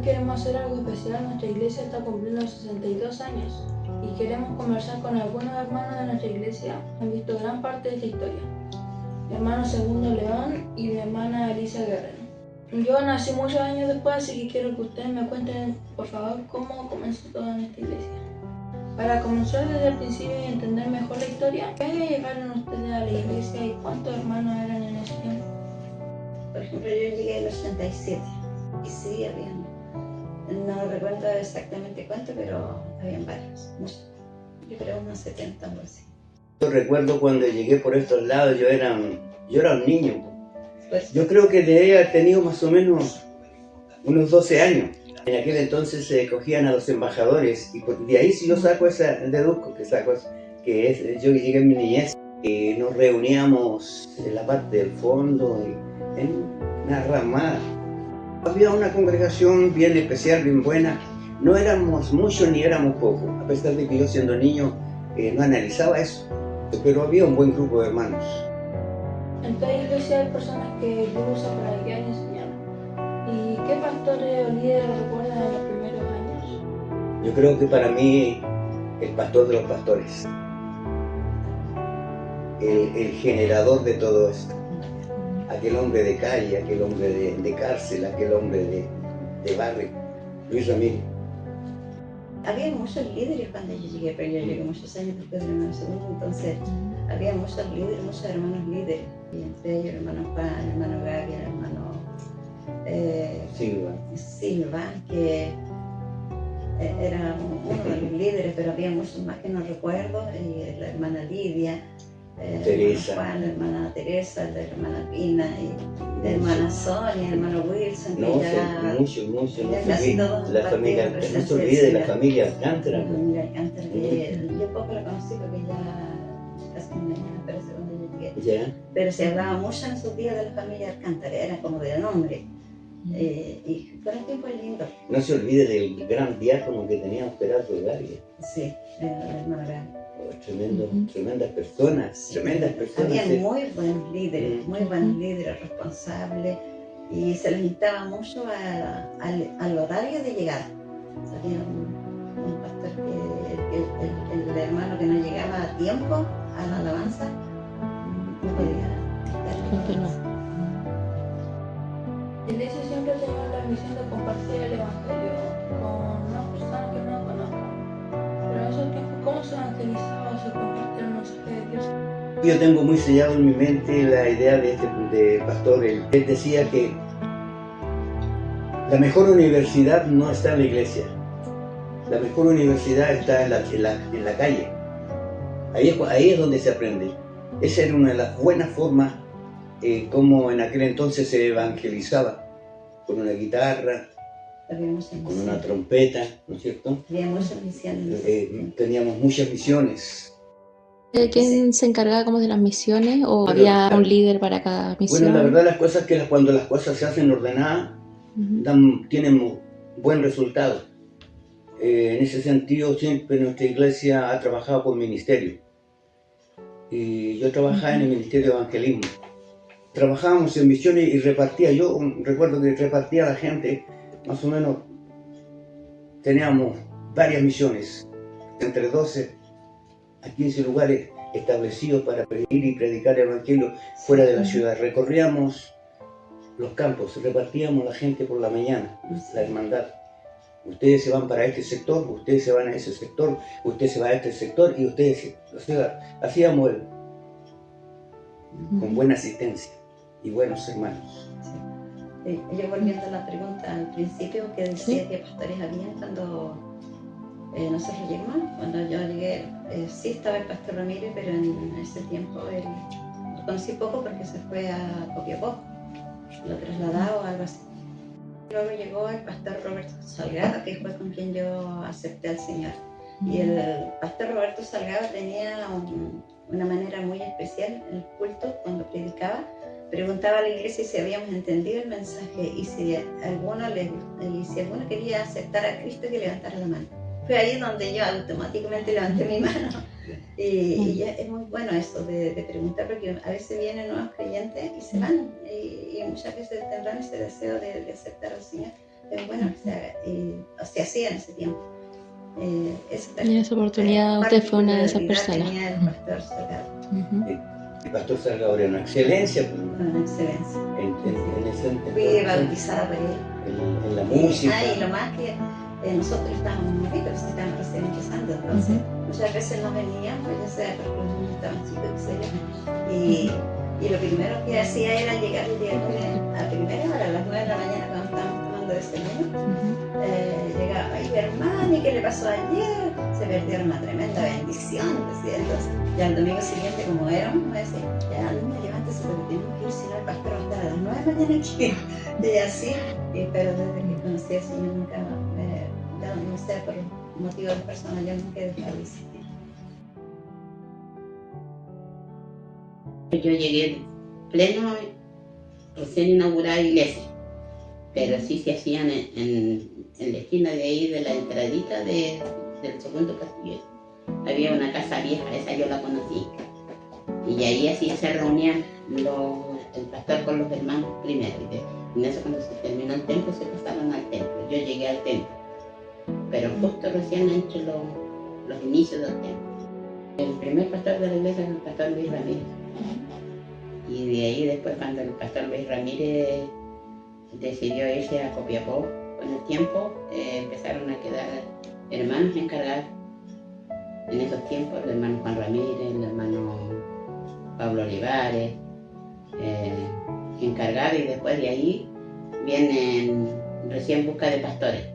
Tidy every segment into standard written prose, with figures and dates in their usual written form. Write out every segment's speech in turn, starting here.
queremos hacer algo especial. Nuestra iglesia está cumpliendo 62 años y queremos conversar con algunos hermanos de nuestra iglesia que han visto gran parte de esta historia. Mi hermano Segundo León y mi hermana Alicia Guerrero. Yo nací muchos años después, así que quiero que ustedes me cuenten, por favor, cómo comenzó todo en esta iglesia. Para comenzar desde el principio y entender mejor la historia, ¿qué año llegaron ustedes a la iglesia y cuántos hermanos eran en ese tiempo? Por ejemplo, yo llegué en el 87 y sí, no recuerdo exactamente cuánto, pero habían varios, muchos. Yo creo unos 70 o así. Yo recuerdo cuando llegué por estos lados, yo era un niño. Yo creo que debía haber tenido más o menos unos 12 años. En aquel entonces se cogían a los embajadores y de ahí sí yo deduzco que yo llegué en mi niñez y nos reuníamos en la parte del fondo, en una ramada. Había una congregación bien especial, bien buena. No éramos muchos ni éramos pocos, a pesar de que yo siendo niño no analizaba eso, pero había un buen grupo de hermanos. En cada iglesia hay personas que Dios usa para guiar y enseñar. ¿Y qué pastores o líderes recuerdan en los primeros años? Yo creo que para mí, el pastor de los pastores, el generador de todo esto, aquel hombre de calle, aquel hombre de cárcel, aquel hombre de barrio, Luis Ramírez. Había muchos líderes cuando yo llegué, pero yo llegué muchos años después del hermano Segundo, entonces había muchos líderes, muchos hermanos líderes, y entre ellos el hermano Juan, el hermano Gaby, el hermano Silva, que era uno de los líderes, pero había muchos más que no recuerdo, y la hermana Lidia, Teresa. Juan, la hermana Teresa, la hermana Pina, y la hermana Sonia, el hermano Wilson, No, muchos, no se olvide de la familia Alcántara. La familia Alcántara, yo poco la conocí porque ya casi mañana, pero cuando yo llegué. ¿Ya? Pero se hablaba mucho en esos días de la familia Alcántara, era como de nombre. Y fueron tiempos lindos. No se olvide del gran diácono que teníamos, Gerardo Garia. Sí, el hermano Gaby. Tremendas personas, tremendas personas. Había muy buenos líderes responsables, y se les instaba mucho al horario de llegada. Había un pastor el hermano que no llegaba a tiempo a la alabanza, no podía estar. La iglesia siempre ha tenido la misión de compartir el evangelio con una persona que no conozca. Pero en esos tiempos, ¿cómo se evangelizaba o se compartía el mensaje de Dios? Yo tengo muy sellado en mi mente la idea de pastor. Él decía que la mejor universidad no está en la iglesia. La mejor universidad está en la calle. Ahí es donde se aprende. Esa era una de las buenas formas como en aquel entonces se evangelizaba, con una guitarra, con una trompeta, ¿no es cierto? Teníamos muchas misiones. ¿Quién se encargaba como de las misiones o había un líder para cada misión? Bueno, la verdad las cosas que cuando las cosas se hacen ordenadas, tienen buen resultado. En ese sentido siempre nuestra iglesia ha trabajado por ministerio. Y yo trabajaba en el Ministerio de Evangelismo. Trabajábamos en misiones y yo recuerdo que repartía a la gente, más o menos, teníamos varias misiones, entre 12 a 15 lugares establecidos para pedir y predicar el evangelio fuera de la ciudad. Recorríamos los campos, repartíamos la gente por la mañana, la hermandad. Ustedes se van para este sector, ustedes se van a ese sector, usted se va a este sector y ustedes, hacíamos con buena asistencia y buenos hermanos. Sí. Yo volviendo a la pregunta al principio que decía que pastores habían cuando nosotros llegamos, cuando yo llegué, sí estaba el pastor Ramírez, pero en ese tiempo lo conocí poco porque se fue a Copiapó, lo trasladado o algo así. Luego llegó el pastor Roberto Salgado, que fue con quien yo acepté al Señor. Y el pastor Roberto Salgado tenía una manera muy especial en el culto cuando predicaba. Preguntaba a la iglesia si habíamos entendido el mensaje y si alguno quería aceptar a Cristo, que levantara la mano. Fue ahí donde yo automáticamente levanté mi mano. Y es muy bueno eso de preguntar, porque a veces vienen nuevos creyentes y se van, y muchas veces tendrán ese deseo de aceptar al Señor, es bueno que se haga, y se hacía en ese tiempo. En esa oportunidad usted fue una de esas personas. Tenía el pastor Salgado. El pastor Salgado era una excelencia, pues, Una excelencia. Fui bautizada por él. en la música. Y lo más que nosotros estábamos muy ricos, estábamos recién empezando, entonces muchas veces no veníamos, ya sea porque los niños estaban chicos, qué sé yo. Y lo primero que hacía era llegar el día lunes a primera hora, a las 9 de la mañana, cuando estábamos tomando desayuno. Llegaba, ay, hermano, ¿y qué le pasó ayer? Se perdió una tremenda bendición, decía. Entonces, ya el domingo siguiente, como éramos, me decía, ya, niña, levántese porque tenemos que ir, si no el pastor va a estar a las 9 de la mañana aquí. Y así, pero desde que conocí al Señor nunca, no sé, por motivos personales, yo nunca he dejado de existir. Yo llegué pleno, recién inaugurada iglesia, pero sí se hacían en la esquina de ahí, de la entradita del segundo castillo. Había una casa vieja, esa yo la conocí, y ahí así se reunían el pastor con los hermanos primero, y en eso cuando se terminó el templo se pasaron al templo. Yo llegué al templo, pero justo recién entre los inicios del templo. El primer pastor de la iglesia es el pastor Luis Ramírez. Y de ahí después, cuando el pastor Luis Ramírez decidió irse a Copiapó, con el tiempo empezaron a quedar hermanos encargados. En esos tiempos, el hermano Juan Ramírez, el hermano Pablo Olivares, encargados, y después de ahí vienen recién busca de pastores.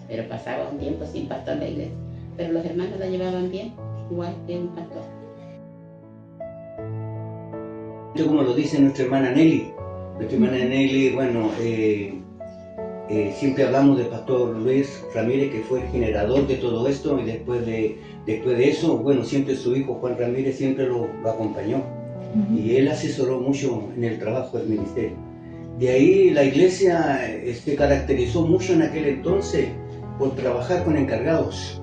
Pero pasaba un tiempo sin pastor la iglesia. Pero los hermanos la llevaban bien, igual que un pastor. Como lo dice nuestra hermana Nelly. Nuestra hermana Nelly, bueno, siempre hablamos del pastor Luis Ramírez, que fue el generador de todo esto, y después de eso, bueno, siempre su hijo Juan Ramírez siempre lo acompañó. Y él asesoró mucho en el trabajo del ministerio. De ahí la iglesia se caracterizó mucho en aquel entonces por trabajar con encargados.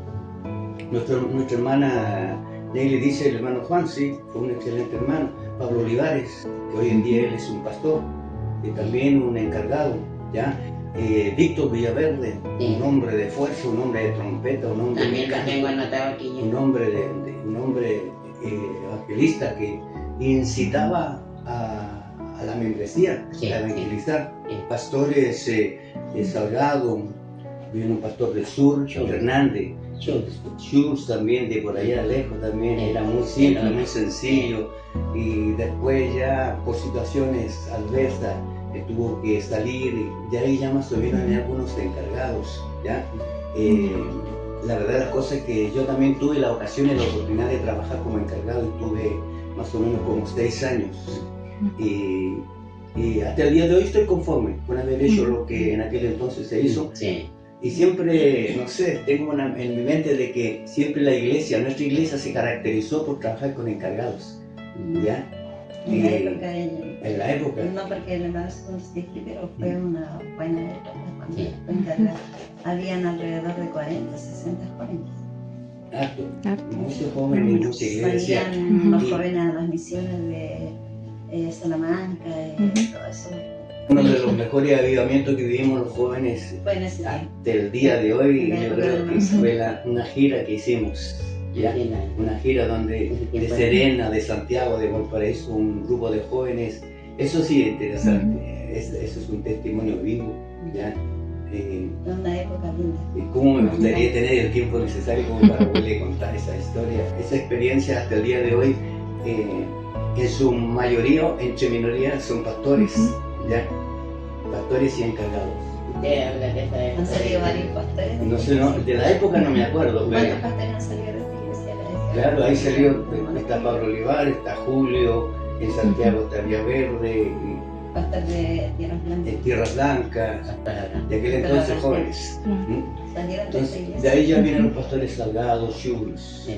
Nuestra hermana Nelly dice, el hermano Juan, sí, fue un excelente hermano. Pablo Olivares, que hoy en día él es un pastor, y también un encargado, ¿ya? Víctor Villaverde, un hombre de fuerza, un hombre de trompeta, un hombre también lo tengo anotado aquí. un hombre evangelista que incitaba a la membresía, a evangelizar. Pastores Salgado, vino un pastor del sur, Fernández, Schultz también, de por allá lejos también, era muy simple, muy sencillo, y después ya por situaciones adversas tuvo que salir, y de ahí ya más o menos había algunos encargados, ¿ya? La verdad las cosas es que yo también tuve la ocasión y la oportunidad de trabajar como encargado, y tuve más o menos como 6 años, y hasta el día de hoy estoy conforme con haber hecho lo que en aquel entonces se hizo. Sí. Y siempre, no sé, tengo en mi mente de que siempre nuestra iglesia se caracterizó por trabajar con encargados, ¿ya? En la época. No porque el hermano se consiste, pero fue una buena época cuando fue encargado. Habían alrededor de 40, 60 jóvenes. Muchos jóvenes en mucha iglesia. Salían los jóvenes a las misiones de Salamanca y todo eso. Uno de los mejores avivamientos que vivimos los jóvenes hasta el día de hoy, yo creo que fue una gira que hicimos, ¿ya? Una gira donde de Serena, de Santiago, de Valparaíso, un grupo de jóvenes. Eso sí es interesante, eso es un testimonio vivo, ¿ya? Una época linda. Y cómo me gustaría tener el tiempo necesario como para poderle contar esa historia, esa experiencia hasta el día de hoy. En su mayoría, entre minoría, son pastores, ¿ya? Pastores y encargados. Usted habla de esa época. Han salido varios pastores. No sé, de la época no me acuerdo, pero ¿Cuántos pastores han salido de esta iglesia? claro, ahí salió, está Pablo Olivares, está Julio, en Santiago está Villaverde, Pastor de Tierras Blancas. en Tierra Blanca, de aquel entonces jóvenes. Salieron de esta iglesia. De ahí ya vienen los pastores Salgado, Schultz,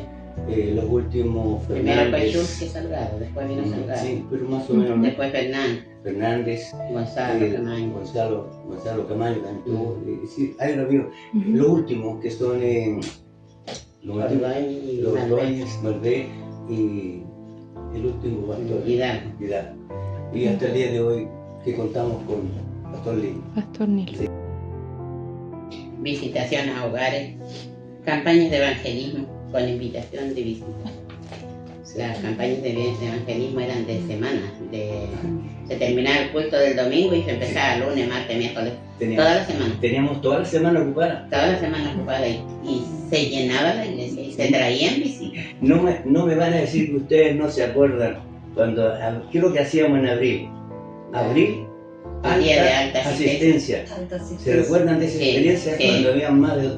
los últimos Primero fue Fernández. Schultz que Salgado, después vino Salgado. Sí, pero más o menos. Después Fernández, Gonzalo Camaño. Gonzalo Camaño también tuvo. Sí, ahí lo vieron. Los últimos que son los Ordóñez, Malvé y el último pastor Hidalgo. Y hasta el día de hoy que contamos con Pastor Lee. Pastor Nilo. Sí. visitaciones a hogares, campañas de evangelismo con invitación de visita. Las campañas de evangelismo eran de semana, se terminaba el culto del domingo y se empezaba lunes, martes, miércoles, toda la semana. Teníamos toda la semana ocupada. Toda la semana ocupada y se llenaba la iglesia y se traían visitas. No me van a decir que ustedes no se acuerdan cuando, creo que hacíamos en abril, Día de alta asistencia. ¿Se recuerdan de esa experiencia? Sí. Cuando había más de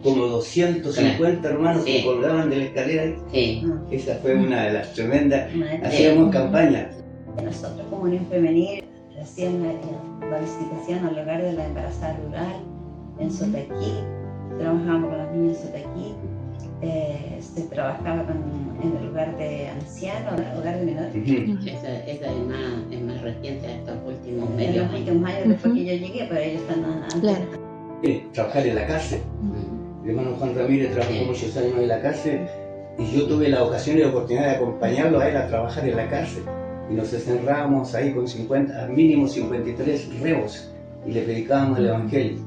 como 250 hermanos que colgaban de la escalera. Sí. Esa fue una de las tremendas. Hacíamos campaña. Nosotros como Unión Femenil hacíamos la visitación al hogar de la embarazada rural en Sotaquí, trabajábamos con los niños en Sotaquí, se trabajaba en el hogar de ancianos, el hogar de menores. Esa es más reciente a estos últimos En medios los años. últimos años después que yo llegué, pero ellos están antes. Claro. Trabajar en la cárcel. Mi hermano Juan Ramírez trabajó muchos años en la cárcel y yo tuve la ocasión y la oportunidad de acompañarlo a él a trabajar en la cárcel. Y nos encerrábamos ahí con 50, al mínimo 53 reos y le predicábamos el evangelio.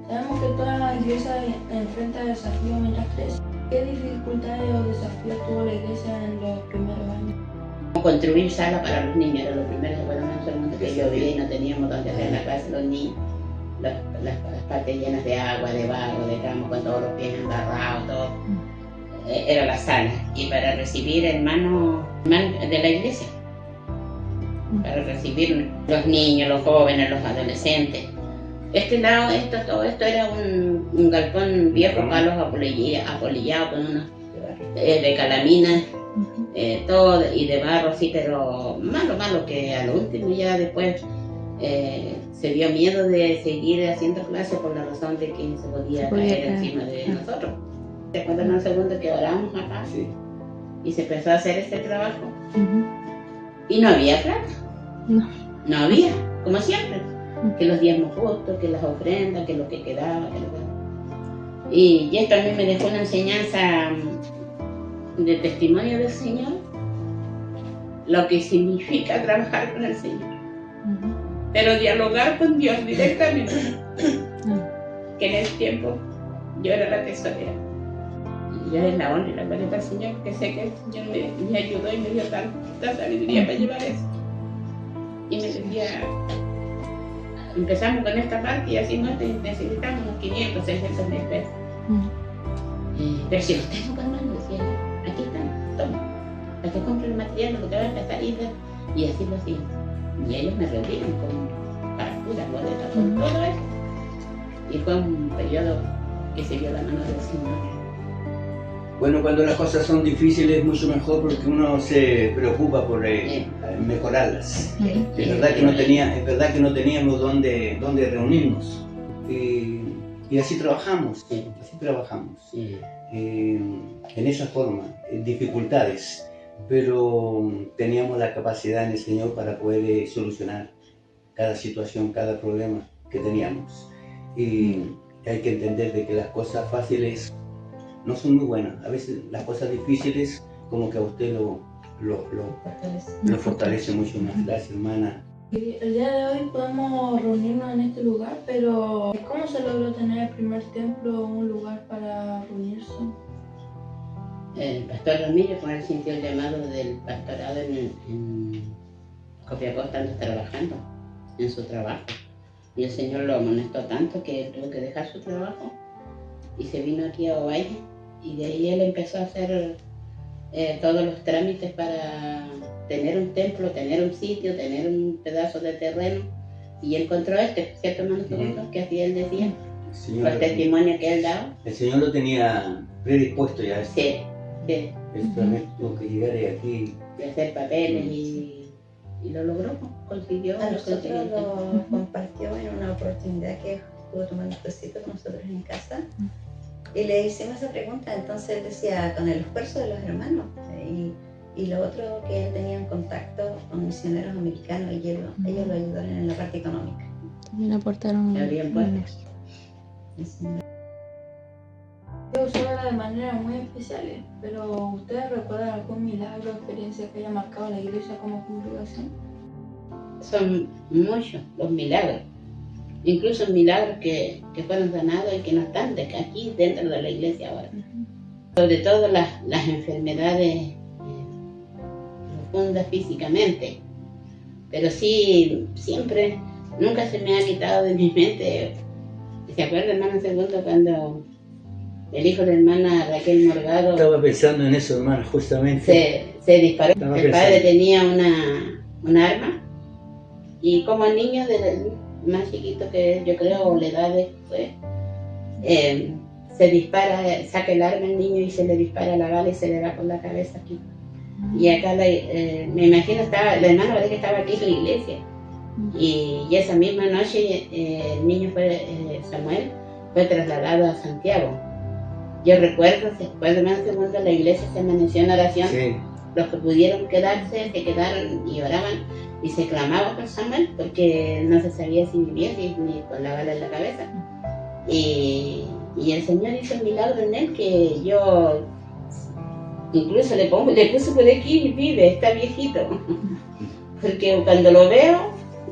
Sabemos que toda la iglesia enfrenta desafíos mientras crece. ¿Qué dificultades o desafíos tuvo la iglesia en los primeros años? Construir sala para los niños era lo primero, bueno, no solamente que llovía y no teníamos donde hacer la casa los niños. Las partes llenas de agua, de barro, de campo, con todos los pies embarrados, todo. Era la sala. Y para recibir hermanos de la iglesia, para recibir los niños, los jóvenes, los adolescentes. Este lado, todo esto era un galpón viejo, palos apolillados con unos de calamina, todo y de barro así, pero malo que al último ya después se dio miedo de seguir haciendo clases por la razón de que se podía caer encima de nosotros. ¿Se acuerdan un segundo que oramos acá? Sí. Y se empezó a hacer este trabajo. Y no había plata. No había, como siempre. Que los diezmos justos, que las ofrendas, que lo que quedaba, Y esto a mí me dejó una enseñanza de testimonio del Señor, lo que significa trabajar con el Señor. Pero dialogar con Dios directamente. Que en ese tiempo yo era la tesorera. Y yo es la honra y la gloria del Señor, que sé que el Señor me ayudó y me dio tanta sabiduría para llevar eso. Y me decía, empezamos con esta parte y así necesitamos unos 500, 600 mil pesos. Pero si los tengo con mano, decía, aquí están, toma, para que compre el material, lo que va a empezar y así lo hacían. Y ellos me reunieron con facturas, boletas, con todo eso. Y fue un periodo que se dio la mano del Señor. Bueno, cuando las cosas son difíciles es mucho mejor porque uno se preocupa por mejorarlas. Es verdad que no teníamos dónde reunirnos. Y así trabajamos, en esa forma, dificultades, pero teníamos la capacidad en el Señor para poder solucionar cada situación, cada problema que teníamos. Y hay que entender de que las cosas fáciles no son muy buenas. A veces las cosas difíciles como que a usted lo fortalece mucho más. Gracias, hermana. El día de hoy podemos reunirnos en este lugar, pero ¿cómo se logró tener el primer templo, un lugar para reunirse? El pastor Ramírez, cuando él sintió el llamado del pastorado en Copiapó, estando trabajando en su trabajo. Y el Señor lo amonestó tanto que él tuvo que dejar su trabajo y se vino aquí a Ovalle. Y de ahí él empezó a hacer todos los trámites para tener un templo, tener un sitio, tener un pedazo de terreno. Y encontró ¿cierto, hermano Segundo? Que así él decía, por testimonio que él daba. El Señor lo tenía predispuesto ya. Sí. Él solamente tuvo que llegar aquí. Y hacer papeles y lo logró, consiguió. A nosotros lo compartió en una oportunidad que estuvo tomando tecito con nosotros en casa. Y le hicimos esa pregunta, entonces él decía, con el esfuerzo de los hermanos. Y lo otro, que él tenía en contacto con misioneros americanos y ellos lo ayudaron en la parte económica. También aportaron. Dios obra de manera muy especial, pero ¿ustedes recuerdan algún milagro o experiencia que haya marcado a la iglesia como congregación? Son muchos los milagros. incluso milagros que fueron sanados y que no están aquí dentro de la iglesia ahora. Sobre todo las enfermedades profundas físicamente. Pero sí, siempre, nunca se me ha quitado de mi mente. ¿Se acuerda, hermano Segundo, cuando el hijo de hermana Raquel Morgado Estaba pensando en eso, hermano, justamente. se disparó? Estaba El pensando. padre tenía un arma y como el niño más chiquito que él, yo creo, o la edad después, se dispara, saca el arma el niño y se le dispara la bala y se le da por la cabeza aquí. Y acá me imagino la hermana parece que estaba aquí en la iglesia. Y esa misma noche el niño Samuel fue trasladado a Santiago. Yo recuerdo, después de menos segundo, la iglesia se amaneció en oración. Sí. Los que pudieron quedarse, se quedaron y oraban y se clamaba por Samuel porque no se sabía si vivía ni con la bala en la cabeza. Y el Señor hizo el milagro en él que yo incluso le puse por aquí, vive, está viejito. Porque cuando lo veo,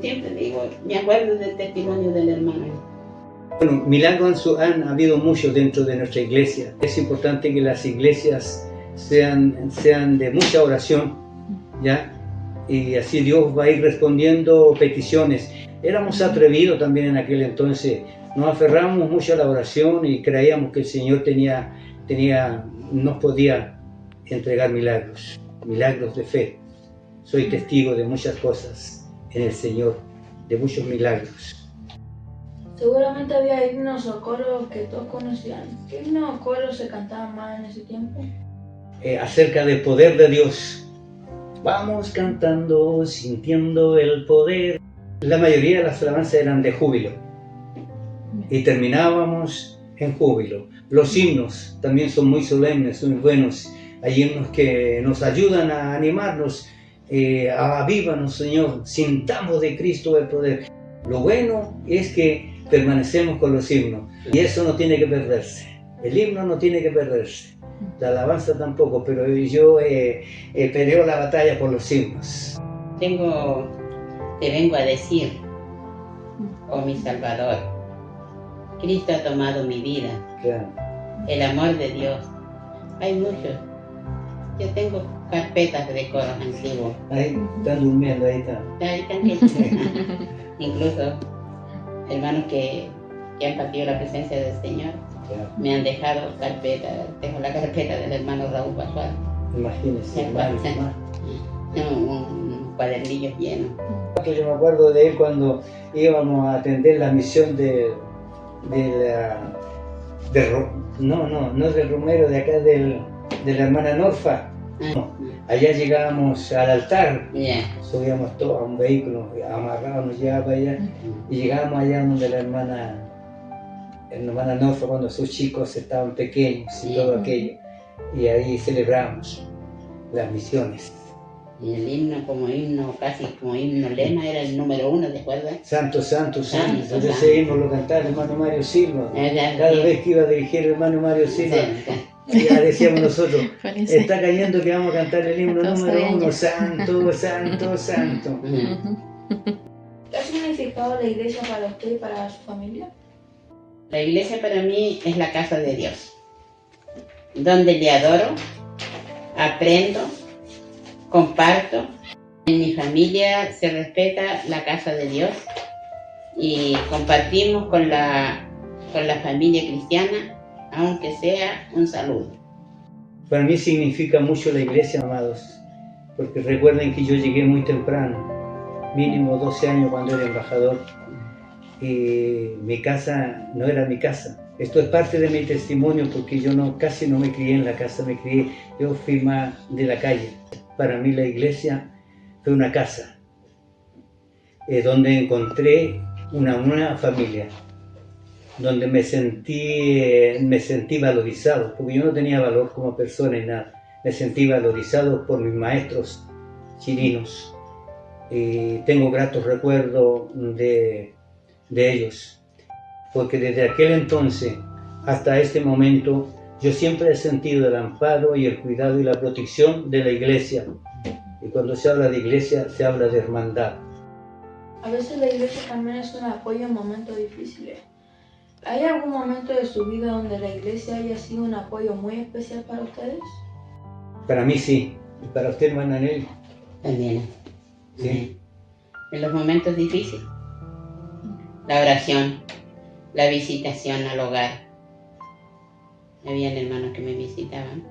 siempre digo, me acuerdo del testimonio del hermano. Bueno, milagros han habido muchos dentro de nuestra iglesia. Es importante que las iglesias sean de mucha oración, ¿ya? Y así Dios va a ir respondiendo peticiones. Éramos atrevidos también en aquel entonces. Nos aferramos mucho a la oración y creíamos que el Señor nos podía entregar milagros de fe. Soy testigo de muchas cosas en el Señor, de muchos milagros. Seguramente había himnos o coros que todos conocían. ¿Qué himnos o coros se cantaban más en ese tiempo? Acerca del poder de Dios. Vamos cantando, sintiendo el poder. La mayoría de las alabanzas eran de júbilo y terminábamos en júbilo. Los himnos también son muy solemnes, muy buenos. Hay himnos que nos ayudan a animarnos, avívanos, Señor, sintamos de Cristo el poder. Lo bueno es que permanecemos con los himnos y eso no tiene que perderse. El himno no tiene que perderse. La alabanza tampoco, pero yo peleo la batalla por los himnos. Te vengo a decir, oh mi Salvador, Cristo ha tomado mi vida, Claro. el amor de Dios. Hay muchos. Yo tengo carpetas de coros antiguos. Ahí están durmiendo, ahí están. Ahí están quietos. Incluso hermanos que han partido la presencia del Señor Claro. me han dejado carpetas. Tengo la carpeta del hermano Raúl Pascual. Imagínense, Sí, hermano. Un cuadernillo lleno. Que yo me acuerdo de él cuando íbamos a atender la misión no del Romero, de acá de la hermana Norfa. Allá llegábamos al altar, Ya. subíamos todos a un vehículo, amarrados, nos llevaba para allá y llegábamos allá donde la hermana Norfa cuando sus chicos estaban pequeños y todo aquello, y ahí celebramos las misiones. Y el himno, casi como himno lema, era el número 1, ¿te acuerdas? Santo, santo, santo. Santo, Entonces santo. ese himno lo cantaba el hermano Mario Silva. Cada vez que iba a dirigir el hermano Mario Silva, ya decíamos nosotros, Parece. está cayendo que vamos a cantar el himno Todos número 1, años. santo, santo, santo. ¿Qué ha significado la iglesia para usted y para su familia? La iglesia para mí es la casa de Dios, donde le adoro, aprendo, comparto. En mi familia se respeta la casa de Dios y compartimos con la familia cristiana, aunque sea un saludo. Para mí significa mucho la iglesia, amados, porque recuerden que yo llegué muy temprano, mínimo 12 años cuando era embajador, y mi casa no era mi casa. Esto es parte de mi testimonio porque yo casi no me crié en la casa, yo fui más de la calle. Para mí la iglesia fue una casa donde encontré una nueva familia, donde me sentí valorizado, porque yo no tenía valor como persona y nada. Me sentí valorizado por mis maestros chilinos y tengo gratos recuerdos de ellos, porque desde aquel entonces hasta este momento yo siempre he sentido el amparo y el cuidado y la protección de la iglesia. Y cuando se habla de iglesia, se habla de hermandad. A veces la iglesia también es un apoyo en momentos difíciles. ¿Hay algún momento de su vida donde la iglesia haya sido un apoyo muy especial para ustedes? Para mí sí. ¿Y para usted, hermana Nelly? También. Sí. En los momentos difíciles, la oración, la visitación al hogar. Habían hermanos que me visitaban.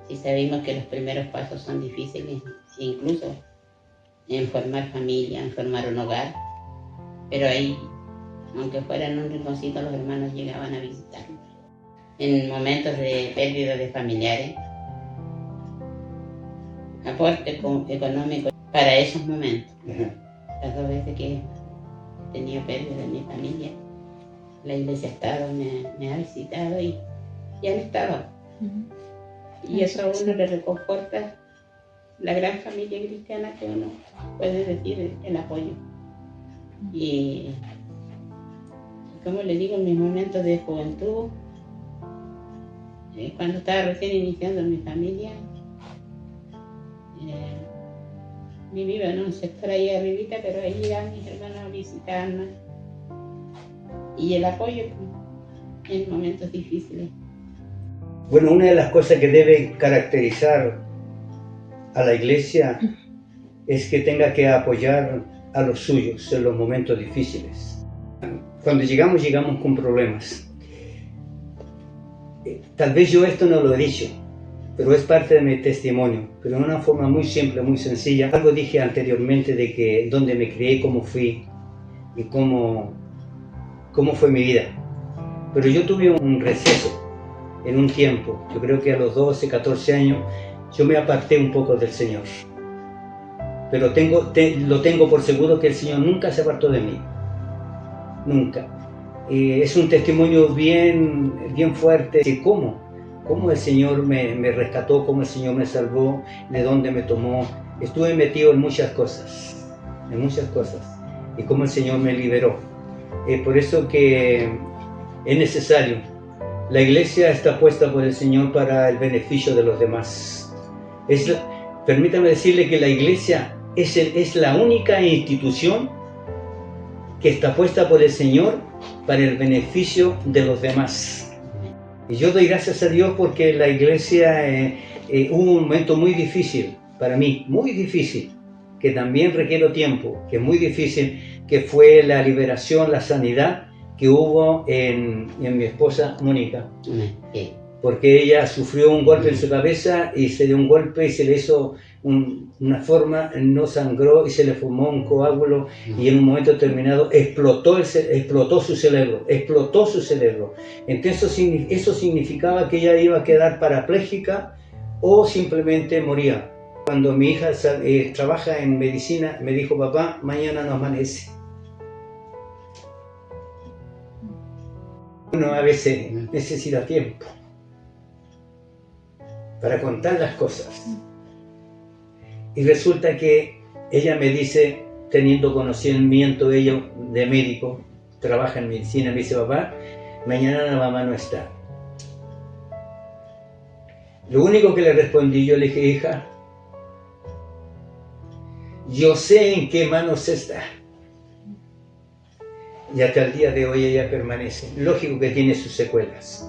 Sí sabemos que los primeros pasos son difíciles, incluso en formar familia, en formar un hogar. Pero ahí, aunque fueran un rinconcito, los hermanos llegaban a visitarnos. En momentos de pérdida de familiares, aporte económico para esos momentos. Las 2 veces que he tenido pérdida de mi familia, la iglesia ha estado, me ha visitado y han estado. Y eso a uno le reconforta la gran familia cristiana que uno puede decir el apoyo. Y como le digo, en mis momentos de juventud, cuando estaba recién iniciando mi familia, vivía en un sector ahí arribita, pero ahí llegaban mis hermanos a visitarnos. Y el apoyo en momentos difíciles. Bueno, una de las cosas que debe caracterizar a la iglesia es que tenga que apoyar a los suyos en los momentos difíciles. Cuando llegamos con problemas. Tal vez yo esto no lo he dicho, pero es parte de mi testimonio, pero de una forma muy simple, muy sencilla. Algo dije anteriormente de que donde me crié, cómo fui y cómo fue mi vida. Pero yo tuve un receso en un tiempo, yo creo que a los 12, 14 años, yo me aparté un poco del Señor. Pero lo tengo por seguro que el Señor nunca se apartó de mí. Nunca. Es un testimonio bien fuerte de cómo el Señor me rescató, cómo el Señor me salvó, de dónde me tomó. Estuve metido en muchas cosas, y cómo el Señor me liberó. Por eso que es necesario. La iglesia está puesta por el Señor para el beneficio de los demás. Permítame decirle que la iglesia es la única institución que está puesta por el Señor para el beneficio de los demás. Y yo doy gracias a Dios porque la iglesia hubo un momento muy difícil para mí, muy difícil, que también requiere tiempo, que es muy difícil, que fue la liberación, la sanidad que hubo en mi esposa Mónica. Porque ella sufrió un golpe en su cabeza y se dio un golpe y se le hizo una forma, no sangró y se le formó un coágulo y en un momento determinado explotó su cerebro. Entonces eso significaba que ella iba a quedar parapléjica o simplemente moría. Cuando mi hija trabaja en medicina, me dijo: papá, mañana no amanece. Uno a veces necesita tiempo para contar las cosas. Y resulta que ella me dice, teniendo conocimiento ella de médico, trabaja en medicina, me dice: papá, mañana la mamá no está. Lo único que le respondí, yo le dije: hija, yo sé en qué manos está. Y hasta el día de hoy ella permanece. Lógico que tiene sus secuelas.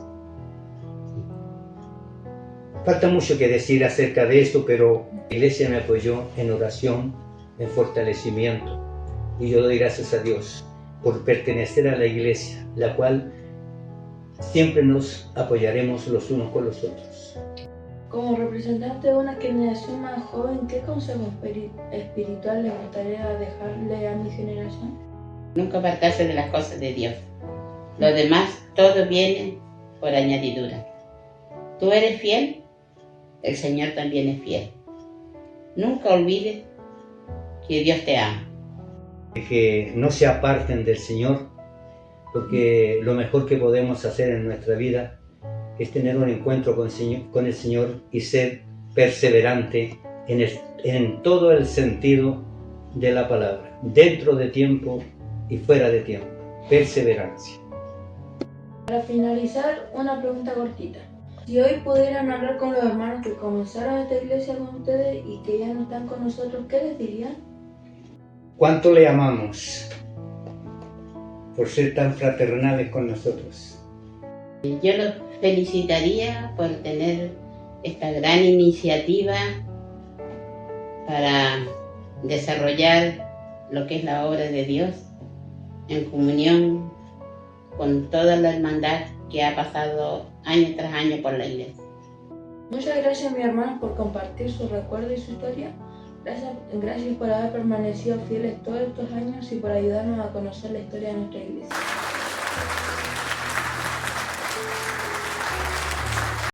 Falta mucho que decir acerca de esto, pero la iglesia me apoyó en oración, en fortalecimiento. Y yo doy gracias a Dios por pertenecer a la iglesia, la cual siempre nos apoyaremos los unos con los otros. Como representante de una generación más joven, ¿qué consejo espiritual le gustaría dejarle a mi generación? Nunca apartarse de las cosas de Dios. Lo demás, todo viene por añadidura. Tú eres fiel, el Señor también es fiel. Nunca olvides que Dios te ama. Que no se aparten del Señor, porque lo mejor que podemos hacer en nuestra vida es tener un encuentro con el Señor y ser perseverante en todo el sentido de la palabra, dentro de tiempo y fuera de tiempo. Perseverancia. Para finalizar, una pregunta cortita. Si hoy pudieran hablar con los hermanos que comenzaron esta iglesia con ustedes y que ya no están con nosotros, ¿qué les dirían? cuánto le amamos por ser tan fraternales con nosotros. Yo los felicitaría por tener esta gran iniciativa para desarrollar lo que es la obra de Dios en comunión con toda la hermandad que ha pasado año tras año por la iglesia. Muchas gracias, mi hermano, por compartir su recuerdo y su historia. Gracias por haber permanecido fieles todos estos años y por ayudarnos a conocer la historia de nuestra iglesia.